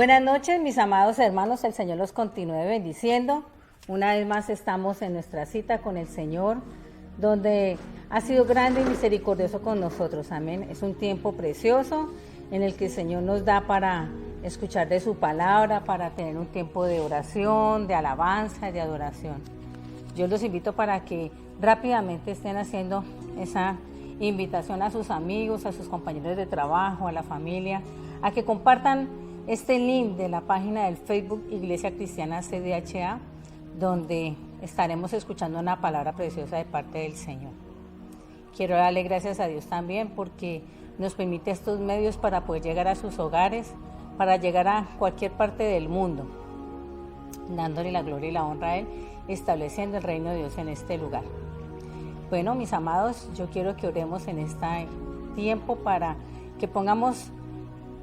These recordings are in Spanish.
Buenas noches, mis amados hermanos, el Señor los continúe bendiciendo. Una vez más estamos en nuestra cita con el Señor, donde ha sido grande y misericordioso con nosotros. Amén. Es un tiempo precioso en el que el Señor nos da para escuchar de su palabra, para tener un tiempo de oración, de alabanza, de adoración. Yo los invito para que rápidamente estén haciendo esa invitación a sus amigos, a sus compañeros de trabajo, a la familia, a que compartan este link de la página del Facebook Iglesia Cristiana CDHA, donde estaremos escuchando una palabra preciosa de parte del Señor. Quiero darle gracias a Dios también porque nos permite estos medios para poder llegar a sus hogares, para llegar a cualquier parte del mundo, dándole la gloria y la honra a Él, estableciendo el reino de Dios en este lugar. Bueno, mis amados, yo quiero que oremos en este tiempo para que pongamos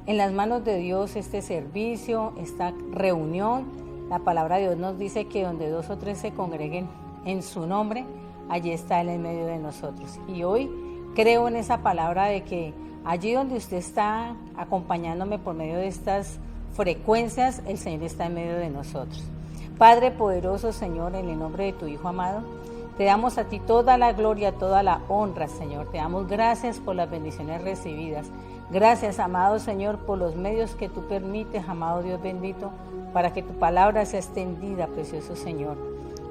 en las manos de Dios este servicio, esta reunión. La palabra de Dios nos dice que donde 2 o 3 se congreguen en su nombre, allí está Él en medio de nosotros. Y hoy creo en esa palabra de que allí donde usted está acompañándome por medio de estas frecuencias, el Señor está en medio de nosotros. Padre poderoso, Señor, en el nombre de tu Hijo amado, te damos a ti toda la gloria, toda la honra, Señor. Te damos gracias por las bendiciones recibidas. Gracias, amado Señor, por los medios que tú permites, amado Dios bendito, para que tu palabra sea extendida, precioso Señor,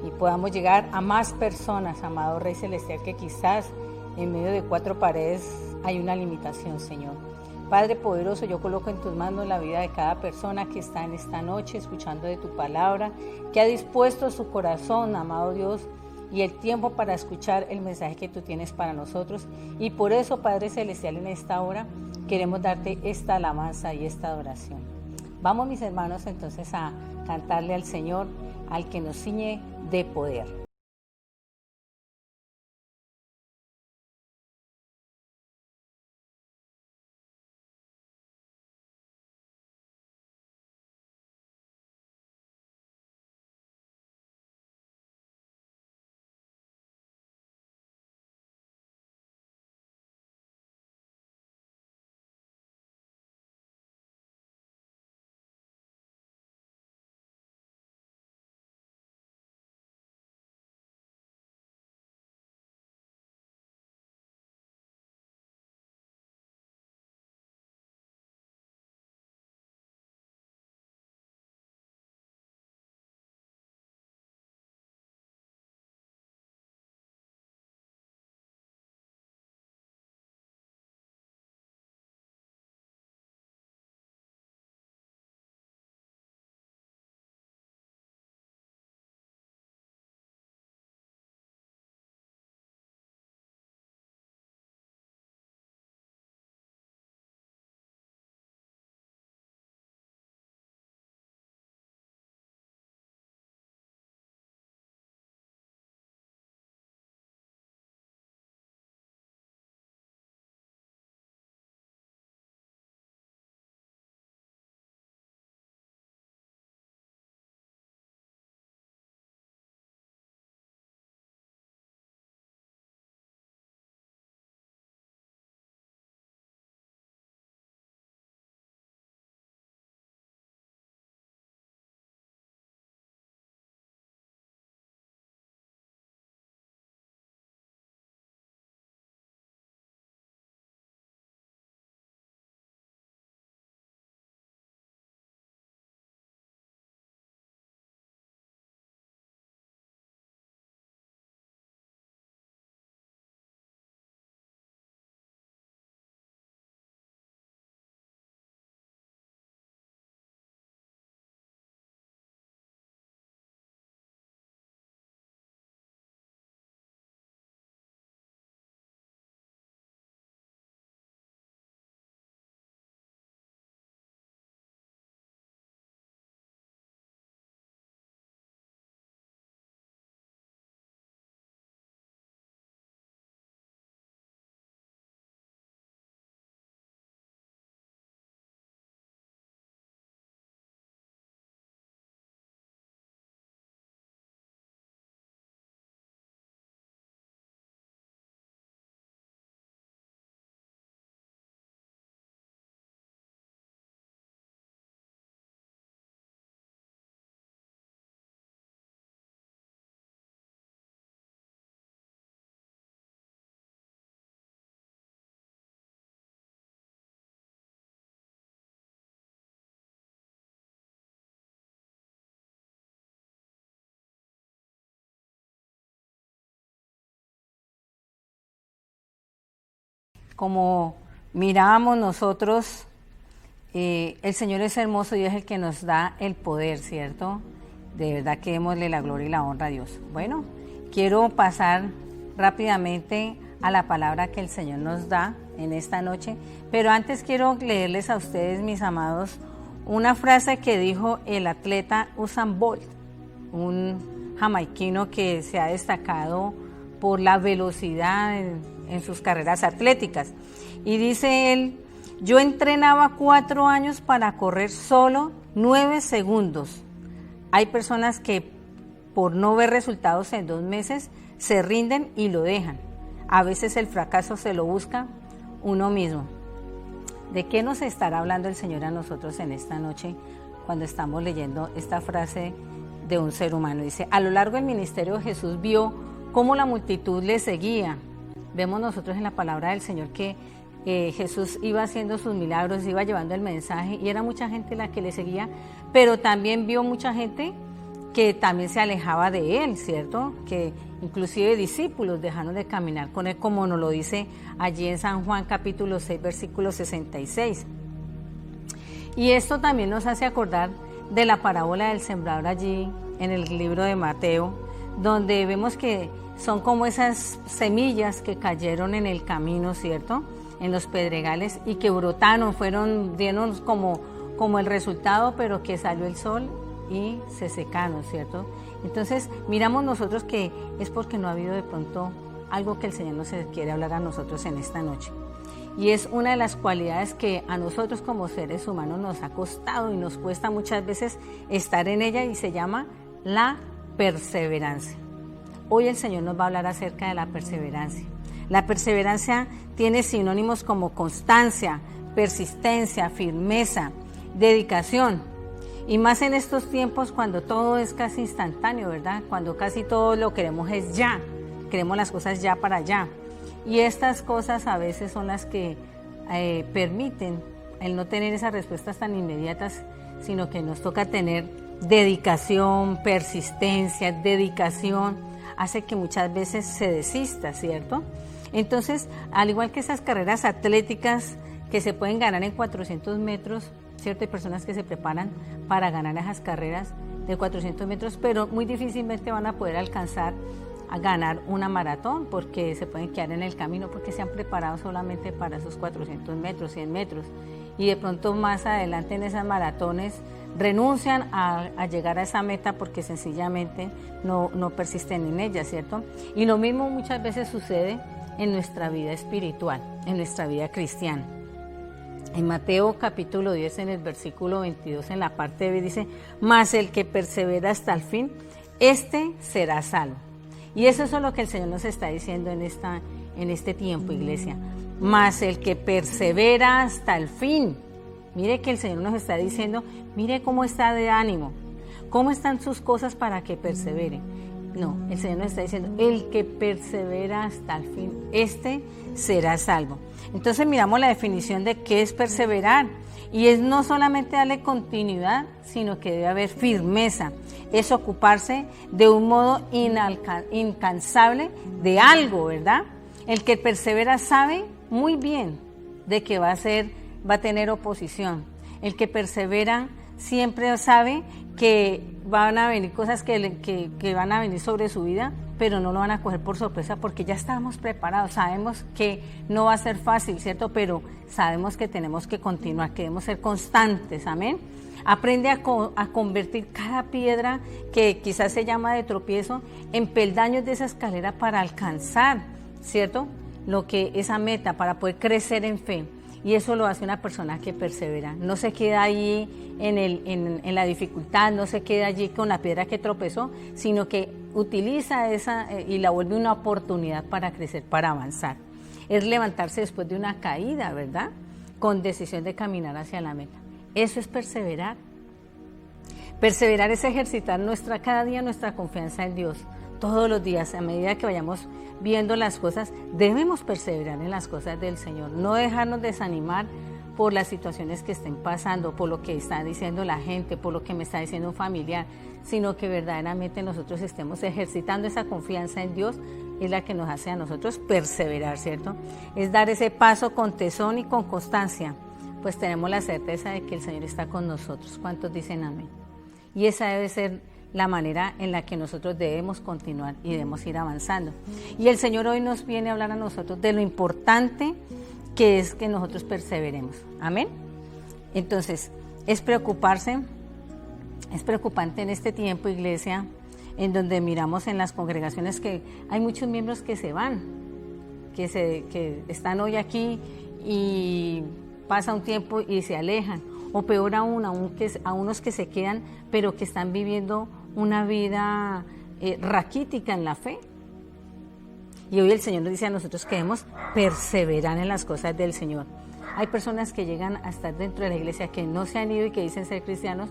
y podamos llegar a más personas, amado Rey Celestial, que quizás en medio de 4 paredes hay una limitación, Señor. Padre poderoso, yo coloco en tus manos la vida de cada persona que está en esta noche escuchando de tu palabra, que ha dispuesto su corazón, amado Dios, y el tiempo para escuchar el mensaje que tú tienes para nosotros. Y por eso, Padre Celestial, en esta hora queremos darte esta alabanza y esta adoración. Vamos, mis hermanos, entonces a cantarle al Señor, al que nos ciñe de poder. como mirábamos nosotros, el Señor es hermoso y es el que nos da el poder, ¿cierto? De verdad que démosle la gloria y la honra a Dios. Bueno, quiero pasar rápidamente a la palabra que el Señor nos da en esta noche, pero antes quiero leerles a ustedes, mis amados, una frase que dijo el atleta Usain Bolt, un jamaiquino que se ha destacado por la velocidad en sus carreras atléticas. Y dice él: yo entrenaba 4 años para correr solo 9 segundos. Hay personas que por no ver resultados en 2 meses se rinden y lo dejan. A veces el fracaso se lo busca uno mismo. ¿De qué nos estará hablando el Señor a nosotros en esta noche cuando estamos leyendo esta frase de un ser humano? Dice: a lo largo del ministerio Jesús vio cómo la multitud le seguía. Vemos nosotros en la palabra del Señor que Jesús iba haciendo sus milagros, iba llevando el mensaje y era mucha gente la que le seguía, pero también vio mucha gente que también se alejaba de él, ¿cierto? Que inclusive discípulos dejaron de caminar con él, como nos lo dice allí en San Juan capítulo 6, versículo 66. Y esto también nos hace acordar de la parábola del sembrador allí en el libro de Mateo, donde vemos que son como esas semillas que cayeron en el camino, ¿cierto? En los pedregales y que brotaron, dieron como el resultado, pero que salió el sol y se secaron, ¿cierto? Entonces miramos nosotros que es porque no ha habido de pronto algo que el Señor nos quiere hablar a nosotros en esta noche. Y es una de las cualidades que a nosotros como seres humanos nos ha costado y nos cuesta muchas veces estar en ella, y se llama la perseverancia. Hoy el Señor nos va a hablar acerca de la perseverancia. La perseverancia tiene sinónimos como constancia, persistencia, firmeza, dedicación. Y más en estos tiempos cuando todo es casi instantáneo, ¿verdad? Cuando casi todo lo queremos es ya, queremos las cosas ya para allá. Y estas cosas a veces son las que permiten el no tener esas respuestas tan inmediatas, sino que nos toca tener dedicación, persistencia, dedicación, hace que muchas veces se desista, ¿cierto? Entonces, al igual que esas carreras atléticas que se pueden ganar en 400 metros, ¿cierto? Hay personas que se preparan para ganar esas carreras de 400 metros, pero muy difícilmente van a poder alcanzar a ganar una maratón porque se pueden quedar en el camino porque se han preparado solamente para esos 400 metros, 100 metros. Y de pronto más adelante en esas maratones renuncian a llegar a esa meta porque sencillamente no persisten en ella, ¿cierto? Y lo mismo muchas veces sucede en nuestra vida espiritual, en nuestra vida cristiana. En Mateo capítulo 10, en el versículo 22, en la parte B dice: mas el que persevera hasta el fin, este será salvo. Y eso es lo que el Señor nos está diciendo en este tiempo, iglesia. Mas el que persevera hasta el fin. Mire que el Señor nos está diciendo, mire cómo está de ánimo, cómo están sus cosas para que persevere. No, el Señor nos está diciendo, el que persevera hasta el fin, este será salvo. Entonces miramos la definición de qué es perseverar. Y es no solamente darle continuidad, sino que debe haber firmeza. Es ocuparse de un modo incansable de algo, ¿verdad? El que persevera sabe muy bien de que va a tener oposición. El que persevera siempre sabe que van a venir cosas que van a venir sobre su vida, pero no lo van a coger por sorpresa porque ya estamos preparados. Sabemos que no va a ser fácil, ¿cierto? Pero sabemos que tenemos que continuar, que debemos ser constantes, amén. Aprende a convertir cada piedra que quizás se llama de tropiezo en peldaños de esa escalera para alcanzar, ¿cierto? Esa meta, para poder crecer en fe. Y eso lo hace una persona que persevera. No se queda ahí en la dificultad, no se queda allí con la piedra que tropezó, sino que utiliza esa y la vuelve una oportunidad para crecer, para avanzar. Es levantarse después de una caída, ¿verdad? Con decisión de caminar hacia la meta. Eso es perseverar. Perseverar es ejercitar cada día nuestra confianza en Dios. Todos los días, a medida que vayamos viendo las cosas, debemos perseverar en las cosas del Señor. No dejarnos desanimar por las situaciones que estén pasando, por lo que está diciendo la gente, por lo que me está diciendo un familiar, sino que verdaderamente nosotros estemos ejercitando esa confianza en Dios es la que nos hace a nosotros perseverar, ¿cierto? Es dar ese paso con tesón y con constancia, pues tenemos la certeza de que el Señor está con nosotros. ¿Cuántos dicen amén? Y esa debe ser la manera en la que nosotros debemos continuar y debemos ir avanzando. Y el Señor hoy nos viene a hablar a nosotros de lo importante que es que nosotros perseveremos. Amén. Entonces, es preocupante en este tiempo, iglesia, en donde miramos en las congregaciones que hay muchos miembros que se van, que están hoy aquí y pasa un tiempo y se alejan, o peor aún, a unos que se quedan, pero que están viviendo una vida raquítica en la fe. Y hoy el Señor nos dice a nosotros que debemos perseverar en las cosas del Señor. Hay personas que llegan a estar dentro de la iglesia que no se han ido y que dicen ser cristianos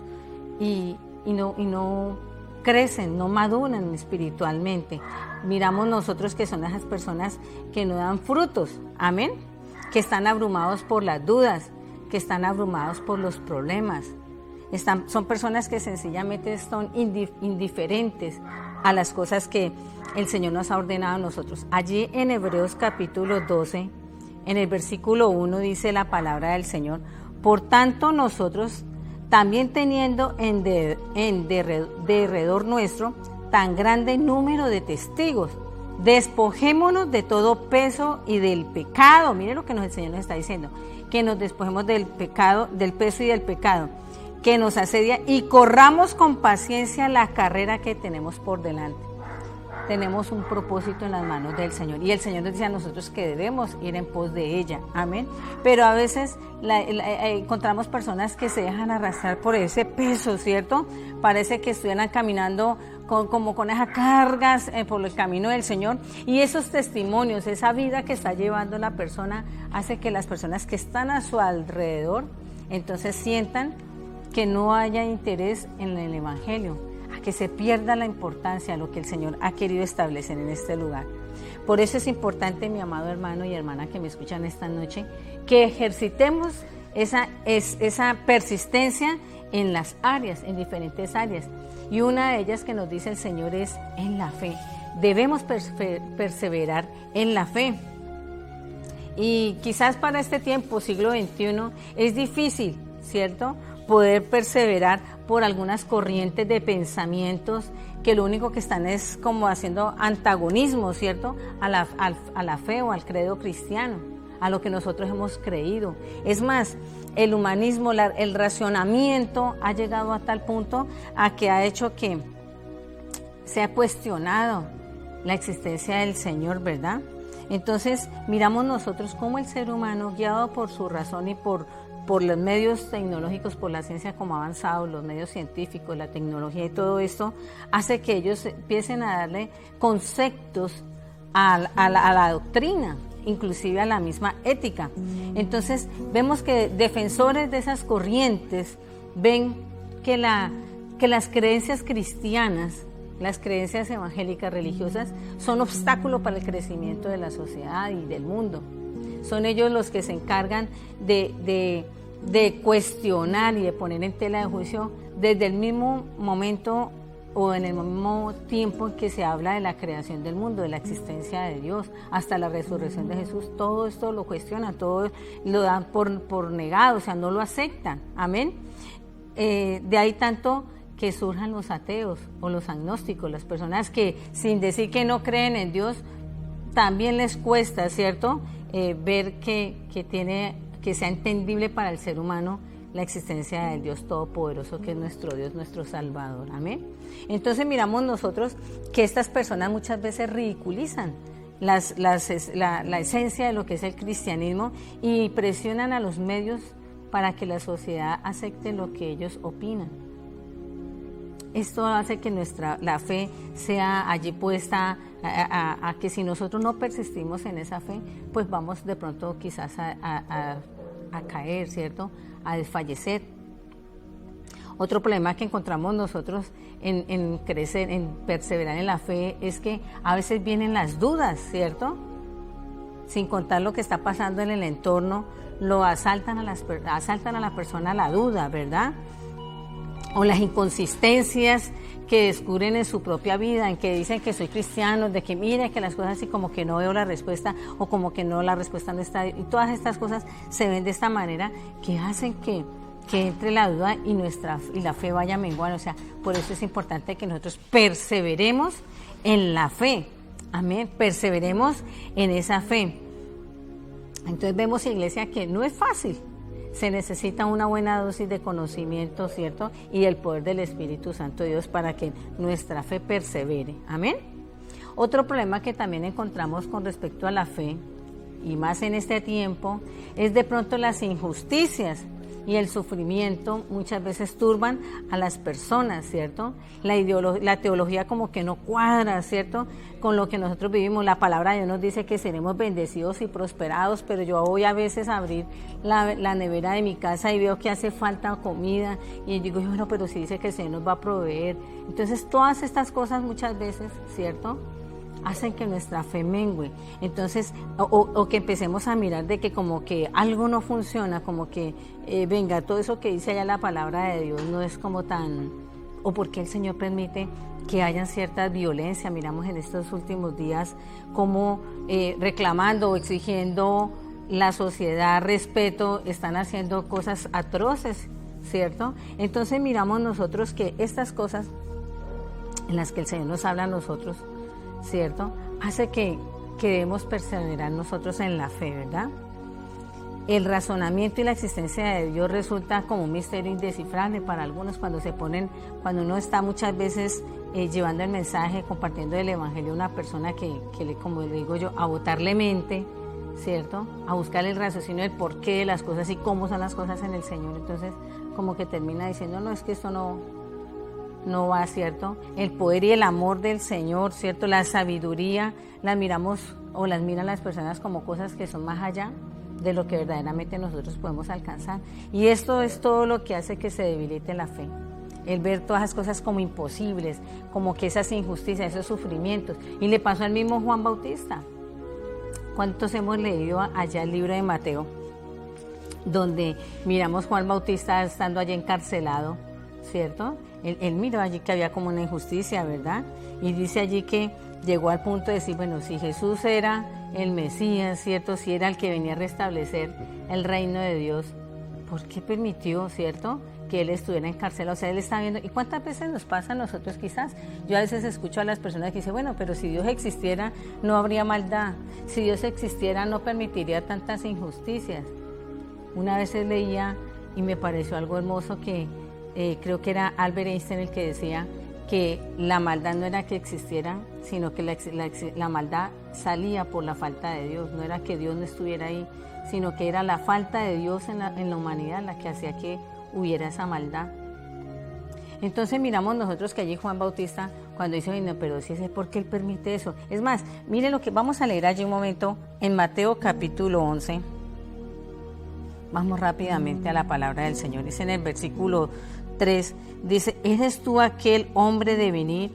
y no crecen, no maduran espiritualmente. Miramos nosotros que son esas personas que no dan frutos, amén, que están abrumados por las dudas, que están abrumados por los problemas. Son personas que sencillamente son indiferentes a las cosas que el Señor nos ha ordenado a nosotros. Allí en Hebreos capítulo 12, en el versículo 1 dice la palabra del Señor: por tanto nosotros, también teniendo en derredor nuestro tan grande número de testigos, despojémonos de todo peso y del pecado. Mire lo que el Señor nos está diciendo, que nos despojemos del pecado, del peso y del pecado que nos asedia, y corramos con paciencia la carrera que tenemos por delante. Tenemos un propósito en las manos del Señor y el Señor nos dice a nosotros que debemos ir en pos de ella, amén. Pero a veces encontramos personas que se dejan arrastrar por ese peso, ¿cierto? Parece que estuvieran caminando como con esas cargas por el camino del Señor, y esos testimonios, esa vida que está llevando la persona, hace que las personas que están a su alrededor entonces sientan que no haya interés en el Evangelio, a que se pierda la importancia de lo que el Señor ha querido establecer en este lugar. Por eso es importante, mi amado hermano y hermana que me escuchan esta noche, que ejercitemos esa persistencia en las áreas, en diferentes áreas. Y una de ellas que nos dice el Señor es en la fe. Debemos perseverar en la fe. Y quizás para este tiempo, siglo XXI, es difícil, ¿cierto?, poder perseverar por algunas corrientes de pensamientos que lo único que están es como haciendo antagonismo, ¿cierto?, a la fe o al credo cristiano, a lo que nosotros hemos creído. Es más, el humanismo, el racionamiento ha llegado a tal punto a que ha hecho que se ha cuestionado la existencia del Señor, ¿verdad? Entonces, miramos nosotros cómo el ser humano, guiado por su razón y por los medios tecnológicos, por la ciencia como ha avanzado, los medios científicos, la tecnología y todo esto, hace que ellos empiecen a darle conceptos a la doctrina, inclusive a la misma ética. Entonces, vemos que defensores de esas corrientes ven que las creencias cristianas, las creencias evangélicas religiosas, son obstáculo para el crecimiento de la sociedad y del mundo. Son ellos los que se encargan de cuestionar y de poner en tela de juicio desde el mismo momento o en el mismo tiempo en que se habla de la creación del mundo, de la existencia de Dios, hasta la resurrección de Jesús. Todo esto lo cuestionan, todo lo dan por negado, o sea, no lo aceptan. Amén. De ahí tanto que surjan los ateos o los agnósticos, las personas que sin decir que no creen en Dios, también les cuesta, ¿cierto?, ver que sea entendible para el ser humano la existencia del Dios Todopoderoso, que es nuestro Dios, nuestro Salvador. Amén. Entonces miramos nosotros que estas personas muchas veces ridiculizan la esencia de lo que es el cristianismo y presionan a los medios para que la sociedad acepte lo que ellos opinan. Esto hace que la fe sea allí puesta a que si nosotros no persistimos en esa fe, pues vamos de pronto quizás a caer, ¿cierto?, a desfallecer. Otro problema que encontramos nosotros en crecer, en perseverar en la fe, es que a veces vienen las dudas, ¿cierto? Sin contar lo que está pasando en el entorno, asaltan a la persona la duda, ¿verdad? o las inconsistencias que descubren en su propia vida, en que dicen que soy cristiano, de que mire que las cosas así como que no veo la respuesta o como que no, la respuesta no está, y todas estas cosas se ven de esta manera que hacen que entre la duda y la fe vaya menguando. O sea, por eso es importante que nosotros perseveremos en la fe, amén, perseveremos en esa fe. Entonces vemos, iglesia, que no es fácil. Se necesita una buena dosis de conocimiento, ¿cierto? Y el poder del Espíritu Santo de Dios para que nuestra fe persevere. Amén. Otro problema que también encontramos con respecto a la fe, y más en este tiempo, es de pronto las injusticias y el sufrimiento muchas veces turban a las personas, ¿cierto? La teología como que no cuadra, ¿cierto? Con lo que nosotros vivimos. La palabra de Dios nos dice que seremos bendecidos y prosperados, pero yo voy a veces a abrir la nevera de mi casa y veo que hace falta comida y digo, bueno, pero si dice que el Señor nos va a proveer. Entonces todas estas cosas muchas veces, ¿cierto?, hacen que nuestra fe mengue. Entonces, o que empecemos a mirar de que como que algo no funciona, como que, venga, todo eso que dice allá la palabra de Dios no es como tan, o porque el Señor permite que haya cierta violencia. Miramos en estos últimos días como reclamando o exigiendo la sociedad respeto, están haciendo cosas atroces, ¿cierto? Entonces miramos nosotros que estas cosas en las que el Señor nos habla a nosotros, ¿cierto?, hace que debemos perseverar nosotros en la fe, ¿verdad? El razonamiento y la existencia de Dios resulta como un misterio indescifrable para algunos cuando uno está muchas veces llevando el mensaje, compartiendo el evangelio a una persona que como le digo yo, a botarle mente, ¿cierto?, a buscar el raciocinio del porqué de las cosas y cómo son las cosas en el Señor. Entonces como que termina diciendo, no, es que esto no va, ¿cierto? El poder y el amor del Señor, ¿cierto? La sabiduría, las miramos o las miran las personas como cosas que son más allá de lo que verdaderamente nosotros podemos alcanzar. Y esto es todo lo que hace que se debilite la fe. El ver todas las cosas como imposibles, como que esas injusticias, esos sufrimientos. Y le pasó al mismo Juan Bautista. ¿Cuántos hemos leído allá el libro de Mateo? Donde miramos Juan Bautista estando allí encarcelado, ¿cierto? Él miró allí que había como una injusticia, ¿verdad? Y dice allí que llegó al punto de decir, bueno, si Jesús era el Mesías, ¿cierto?, si era el que venía a restablecer el reino de Dios, ¿por qué permitió, ¿cierto?, que él estuviera encarcelado? O sea, él está viendo, ¿y cuántas veces nos pasa a nosotros quizás? Yo a veces escucho a las personas que dicen, bueno, pero si Dios existiera no habría maldad, si Dios existiera no permitiría tantas injusticias. Una vez leía y me pareció algo hermoso que creo que era Albert Einstein el que decía que la maldad no era que existiera, sino que la maldad salía por la falta de Dios. No era que Dios no estuviera ahí, sino que era la falta de Dios en la humanidad la que hacía que hubiera esa maldad. Entonces miramos nosotros que allí Juan Bautista, cuando dice, bueno, pero si es ¿por qué él permite eso? Es más, miren lo que vamos a leer allí un momento en Mateo capítulo 11. Vamos rápidamente a la palabra del Señor. Dice en el versículo 3, dice, ¿eres tú aquel hombre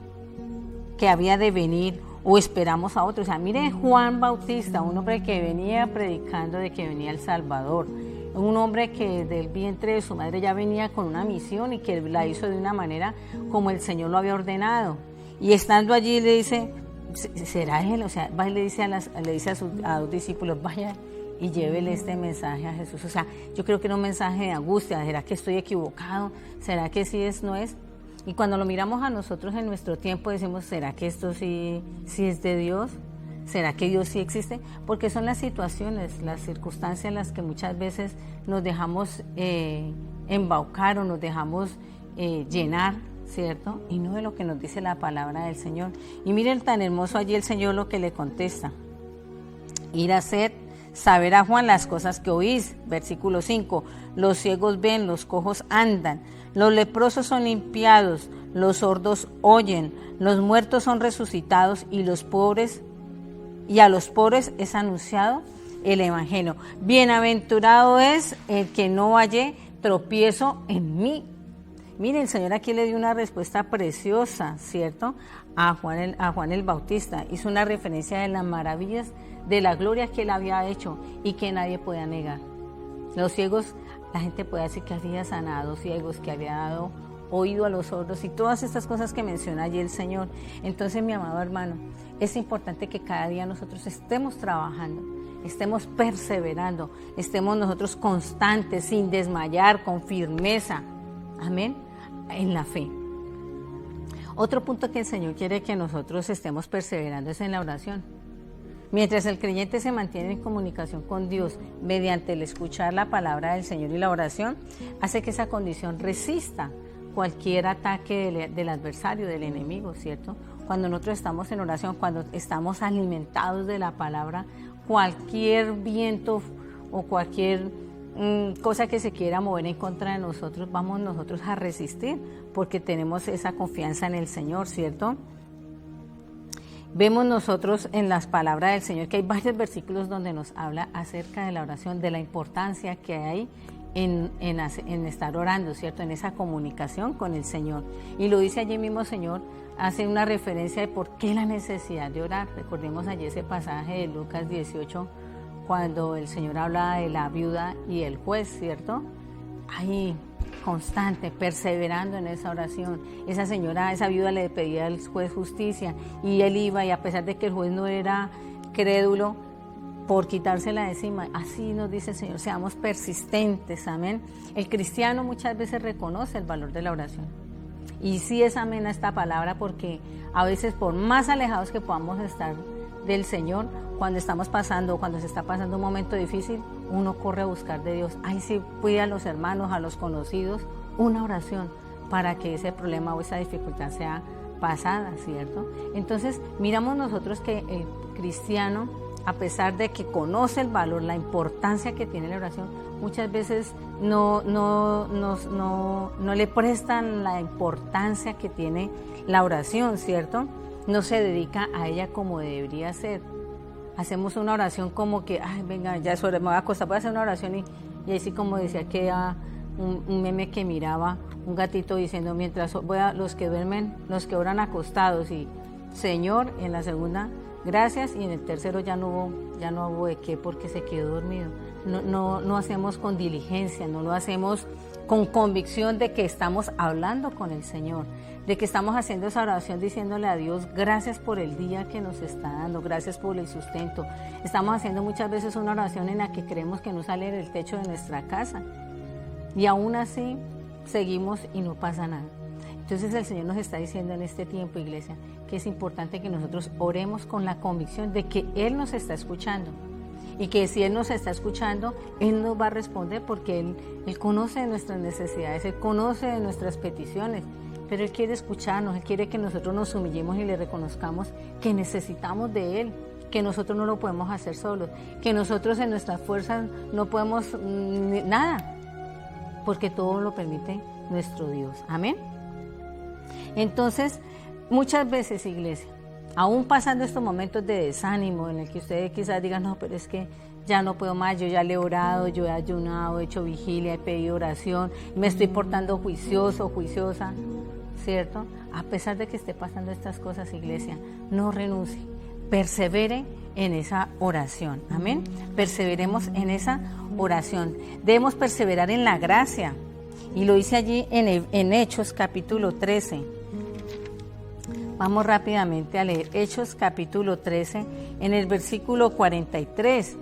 que había de venir o esperamos a otro? O sea, mire Juan Bautista, un hombre que venía predicando de que venía el Salvador, un hombre que del vientre de su madre ya venía con una misión y que la hizo de una manera como el Señor lo había ordenado. Y estando allí le dice, ¿será él? O sea, va y le dice a los discípulos, vaya y llévele este mensaje a Jesús. O sea, yo creo que era un mensaje de angustia. ¿Será que estoy equivocado? ¿Será que sí es, no es? Y cuando lo miramos a nosotros en nuestro tiempo decimos, ¿será que esto sí es de Dios? ¿Será que Dios sí existe? Porque son las situaciones, las circunstancias en las que muchas veces nos dejamos embaucar o nos dejamos llenar, ¿cierto? Y no de lo que nos dice la palabra del Señor. Y miren tan hermoso allí el Señor lo que le contesta. Ir a hacer saber a Juan las cosas que oís. Versículo 5, los ciegos ven, los cojos andan, los leprosos son limpiados, los sordos oyen, los muertos son resucitados y a los pobres es anunciado el evangelio. Bienaventurado es el que no halle tropiezo en mí. Miren, el Señor aquí le dio una respuesta preciosa, ¿cierto?, a Juan el Bautista. Hizo una referencia de las maravillas, de la gloria que él había hecho y que nadie podía negar. Los ciegos, la gente puede decir que había sanado ciegos, que había dado oído a los sordos y todas estas cosas que menciona allí el Señor. Entonces, mi amado hermano, es importante que cada día nosotros estemos trabajando, estemos perseverando, estemos nosotros constantes, sin desmayar, con firmeza, amén, en la fe. Otro punto que el Señor quiere que nosotros estemos perseverando es en la oración. Mientras el creyente se mantiene en comunicación con Dios mediante el escuchar la palabra del Señor y la oración, hace que esa condición resista cualquier ataque del adversario, del enemigo, ¿cierto? Cuando nosotros estamos en oración, cuando estamos alimentados de la palabra, cualquier viento o cualquier cosa que se quiera mover en contra de nosotros, vamos nosotros a resistir porque tenemos esa confianza en el Señor, ¿cierto? Vemos nosotros en las palabras del Señor que hay varios versículos donde nos habla acerca de la oración, de la importancia que hay en estar orando, ¿cierto? En esa comunicación con el Señor. Y lo dice allí mismo, Señor, hace una referencia de por qué la necesidad de orar. Recordemos allí ese pasaje de Lucas 18, cuando el Señor habla de la viuda y el juez, ¿cierto? Ahí, constante, perseverando en esa oración. Esa señora, esa viuda le pedía al juez justicia y él iba, y a pesar de que el juez no era crédulo, por quitársela de encima. Así nos dice el Señor, seamos persistentes, amén. El cristiano muchas veces reconoce el valor de la oración. Y sí es amén a esta palabra, porque a veces por más alejados que podamos estar del Señor, cuando estamos pasando, cuando se está pasando un momento difícil, uno corre a buscar de Dios. Ahí sí pide a los hermanos, a los conocidos, una oración para que ese problema o esa dificultad sea pasada, ¿cierto? Entonces, miramos nosotros que el cristiano, a pesar de que conoce el valor, la importancia que tiene la oración, muchas veces no le prestan la importancia que tiene la oración, ¿cierto? No se dedica a ella como debería ser. Hacemos una oración como que, ay, venga, ya es hora, me voy a acostar, voy a hacer una oración y así como decía que un meme que miraba, un gatito diciendo, mientras los que duermen, los que oran acostados, y Señor, en la segunda, gracias, y en el tercero ya no hubo de qué porque se quedó dormido. No hacemos con diligencia, no lo hacemos con convicción de que estamos hablando con el Señor, de que estamos haciendo esa oración diciéndole a Dios, gracias por el día que nos está dando, gracias por el sustento. Estamos haciendo muchas veces una oración en la que creemos que no sale del techo de nuestra casa y aún así seguimos y no pasa nada. Entonces el Señor nos está diciendo en este tiempo, iglesia, que es importante que nosotros oremos con la convicción de que Él nos está escuchando y que si Él nos está escuchando, Él nos va a responder porque Él conoce de nuestras necesidades, Él conoce de nuestras peticiones, pero Él quiere escucharnos, Él quiere que nosotros nos humillemos y le reconozcamos que necesitamos de Él, que nosotros no lo podemos hacer solos, que nosotros en nuestras fuerzas no podemos nada, porque todo lo permite nuestro Dios. Amén. Entonces, muchas veces, iglesia, aún pasando estos momentos de desánimo en el que ustedes quizás digan, no, pero es que ya no puedo más, yo ya le he orado, yo he ayunado, he hecho vigilia, he pedido oración, me estoy portando juicioso, juiciosa, ¿cierto? A pesar de que esté pasando estas cosas, iglesia, no renuncie, persevere en esa oración, amén. Perseveremos en esa oración. Debemos perseverar en la gracia, y lo dice allí en Hechos capítulo 13. Vamos rápidamente a leer Hechos capítulo 13, en el versículo 43.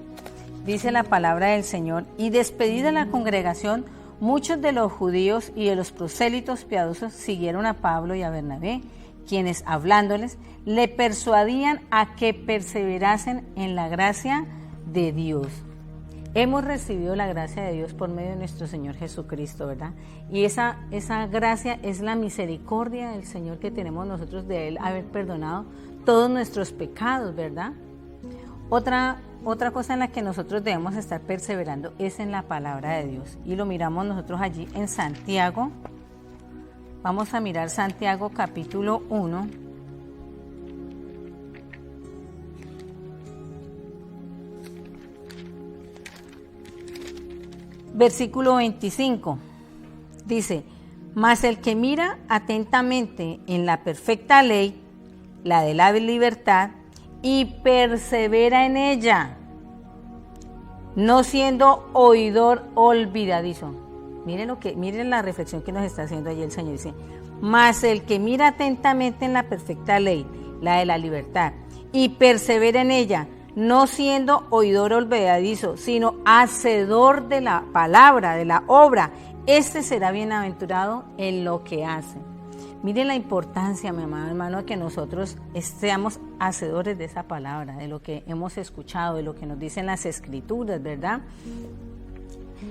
Dice la palabra del Señor, y despedida la congregación, muchos de los judíos y de los prosélitos piadosos siguieron a Pablo y a Bernabé, quienes hablándoles le persuadían a que perseverasen en la gracia de Dios. Hemos recibido la gracia de Dios por medio de nuestro Señor Jesucristo, ¿verdad? Y esa gracia es la misericordia del Señor que tenemos nosotros de Él haber perdonado todos nuestros pecados, ¿verdad? Otra cosa en la que nosotros debemos estar perseverando es en la palabra de Dios. Y lo miramos nosotros allí en Santiago. Vamos a mirar Santiago capítulo 1. Versículo 25, dice, mas el que mira atentamente en la perfecta ley, la de la libertad, y persevera en ella, no siendo oidor olvidadizo. miren la reflexión que nos está haciendo allí el Señor. Dice, mas el que mira atentamente en la perfecta ley, la de la libertad, y persevera en ella, no siendo oidor olvidadizo, sino hacedor de la palabra, de la obra, este será bienaventurado en lo que hace. Miren la importancia, mi amado hermano, que nosotros seamos hacedores de esa palabra, de lo que hemos escuchado, de lo que nos dicen las escrituras, ¿verdad?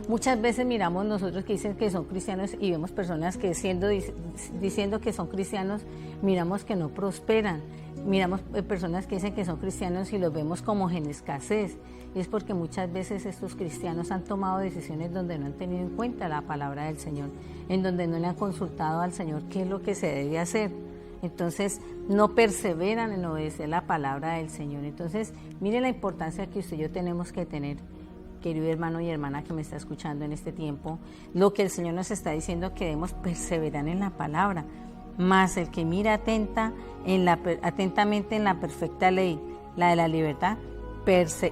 Muchas veces miramos nosotros que dicen que son cristianos y vemos personas que diciendo que son cristianos, miramos que no prosperan. Miramos personas que dicen que son cristianos y los vemos como en escasez. Y es porque muchas veces estos cristianos han tomado decisiones donde no han tenido en cuenta la palabra del Señor, en donde no le han consultado al Señor qué es lo que se debe hacer. Entonces no perseveran en obedecer la palabra del Señor. Entonces mire la importancia que usted y yo tenemos que tener, querido hermano y hermana que me está escuchando en este tiempo, lo que el Señor nos está diciendo, que debemos perseverar en la palabra. Mas el que mira atentamente en la perfecta ley, la de la libertad,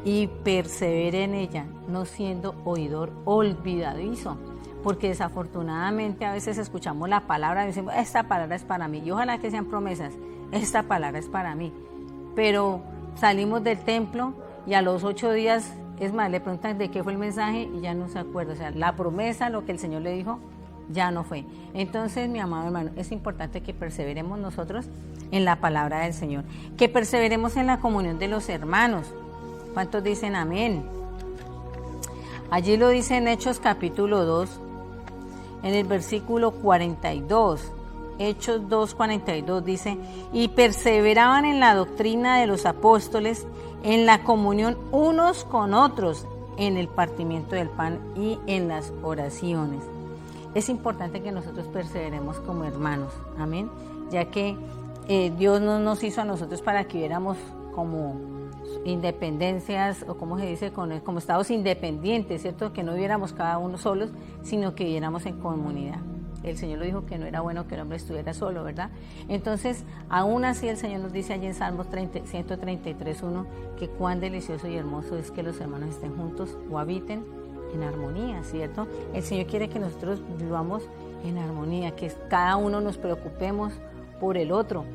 y persevere en ella, no siendo oidor olvidadizo, porque desafortunadamente a veces escuchamos la palabra y decimos, esta palabra es para mí, y ojalá que sean promesas, esta palabra es para mí, pero salimos del templo y a los 8 días, es más, le preguntan de qué fue el mensaje y ya no se acuerda, o sea, la promesa, lo que el Señor le dijo, ya no fue. Entonces, mi amado hermano, es importante que perseveremos nosotros en la palabra del Señor, que perseveremos en la comunión de los hermanos. ¿Cuántos dicen amén? Allí lo dice en Hechos capítulo 2, en el versículo 42. Hechos 2:42 dice, y perseveraban en la doctrina de los apóstoles, en la comunión unos con otros, en el partimiento del pan y en las oraciones. Es importante que nosotros perseveremos como hermanos, amén, ya que Dios no nos hizo a nosotros para que viéramos como independencias, o como se dice, como estados independientes, ¿cierto? Que no viviéramos cada uno solos, sino que viviéramos en comunidad. El Señor lo dijo que no era bueno que el hombre estuviera solo, ¿verdad? Entonces, aún así el Señor nos dice allí en Salmos 133:1 que cuán delicioso y hermoso es que los hermanos estén juntos o habiten en armonía, ¿cierto? El Señor quiere que nosotros vivamos en armonía, que cada uno nos preocupemos por el otro.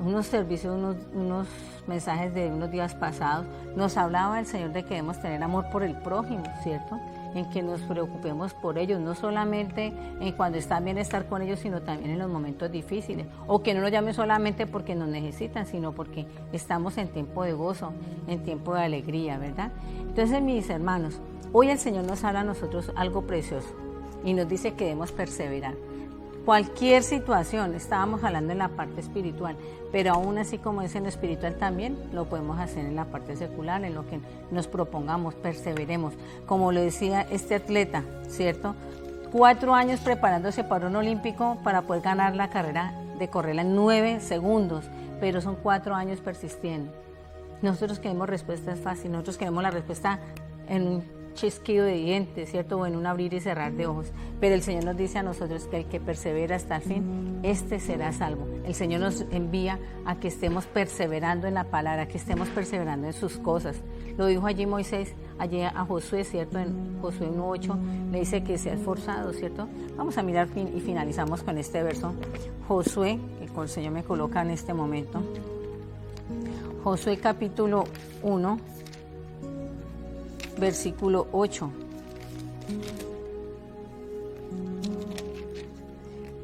Unos servicios, unos mensajes de unos días pasados, nos hablaba el Señor de que debemos tener amor por el prójimo, ¿cierto? En que nos preocupemos por ellos, no solamente en cuando están bien estar con ellos, sino también en los momentos difíciles, o que no nos llamen solamente porque nos necesitan, sino porque estamos en tiempo de gozo, en tiempo de alegría, ¿verdad? Entonces, mis hermanos, hoy el Señor nos habla a nosotros algo precioso y nos dice que debemos perseverar. Cualquier situación, estábamos hablando en la parte espiritual, pero aún así como es en lo espiritual también, lo podemos hacer en la parte secular, en lo que nos propongamos, perseveremos. Como lo decía este atleta, ¿cierto? 4 años preparándose para un olímpico para poder ganar la carrera de correrla en 9 segundos, pero son 4 años persistiendo. Nosotros queremos respuestas fáciles, nosotros queremos la respuesta en un chasquido de dientes, ¿cierto? O en un abrir y cerrar de ojos. Pero el Señor nos dice a nosotros que el que persevera hasta el fin, este será salvo. El Señor nos envía a que estemos perseverando en la palabra, que estemos perseverando en sus cosas. Lo dijo allí Moisés, allí a Josué, ¿cierto? En Josué 1:8 le dice que sea esforzado, ¿cierto? Vamos a mirar y finalizamos con este verso. Josué, que el Señor me coloca en este momento. Josué capítulo 1. Versículo 8.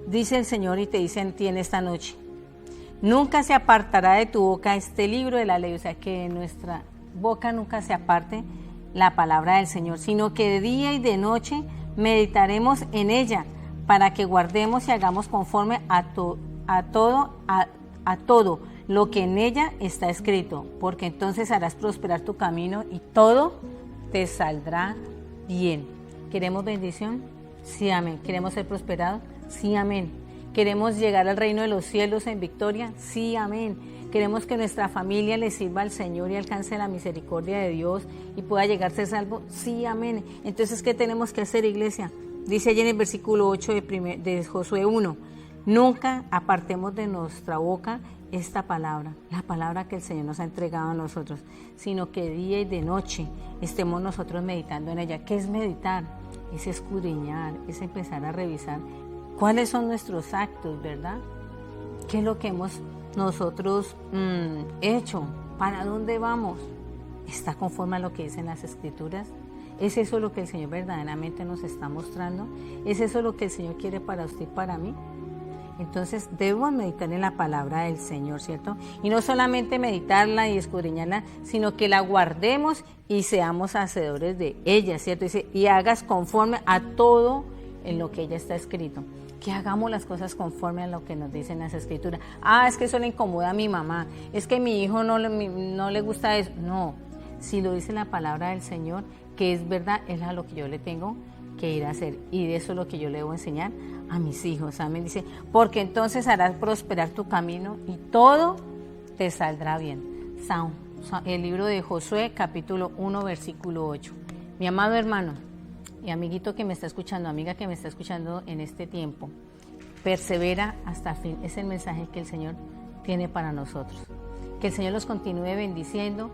Dice el Señor y te dice en ti en esta noche, nunca se apartará de tu boca este libro de la ley, o sea que de nuestra boca nunca se aparte la palabra del Señor, sino que de día y de noche meditaremos en ella, para que guardemos y hagamos conforme a todo lo que en ella está escrito, porque entonces harás prosperar tu camino y todo te saldrá bien. ¿Queremos bendición? Sí, amén. ¿Queremos ser prosperados? Sí, amén. ¿Queremos llegar al reino de los cielos en victoria? Sí, amén. ¿Queremos que nuestra familia le sirva al Señor y alcance la misericordia de Dios y pueda llegar a ser salvo? Sí, amén. Entonces, ¿qué tenemos que hacer, iglesia? Dice allí en el versículo 8 de Josué 1, nunca apartemos de nuestra boca esta palabra, la palabra que el Señor nos ha entregado a nosotros, sino que día y de noche estemos nosotros meditando en ella. ¿Qué es meditar? es escudriñar, es empezar a revisar cuáles son nuestros actos, ¿verdad? ¿Qué es lo que hemos nosotros hecho? ¿Para dónde vamos? ¿Está conforme a lo que dicen las Escrituras? ¿Es eso lo que el Señor verdaderamente nos está mostrando? ¿Es eso lo que el Señor quiere para usted y para mí? Entonces debemos meditar en la palabra del Señor, ¿cierto? Y no solamente meditarla y escudriñarla, sino que la guardemos y seamos hacedores de ella, ¿cierto? Dice, y hagas conforme a todo en lo que ella está escrito. Que hagamos las cosas conforme a lo que nos dicen las Escrituras. Es que eso le incomoda a mi mamá, es que a mi hijo no le gusta eso. No, si lo dice la palabra del Señor, que es verdad, es a lo que yo le tengo que ir a hacer. Y de eso es lo que yo le debo enseñar a mis hijos. Amén. Dice, porque entonces harás prosperar tu camino y todo te saldrá bien. El libro de Josué, capítulo 1, versículo 8. Mi amado hermano y amiguito que me está escuchando, amiga que me está escuchando en este tiempo, persevera hasta el fin. Es el mensaje que el Señor tiene para nosotros. Que el Señor los continúe bendiciendo.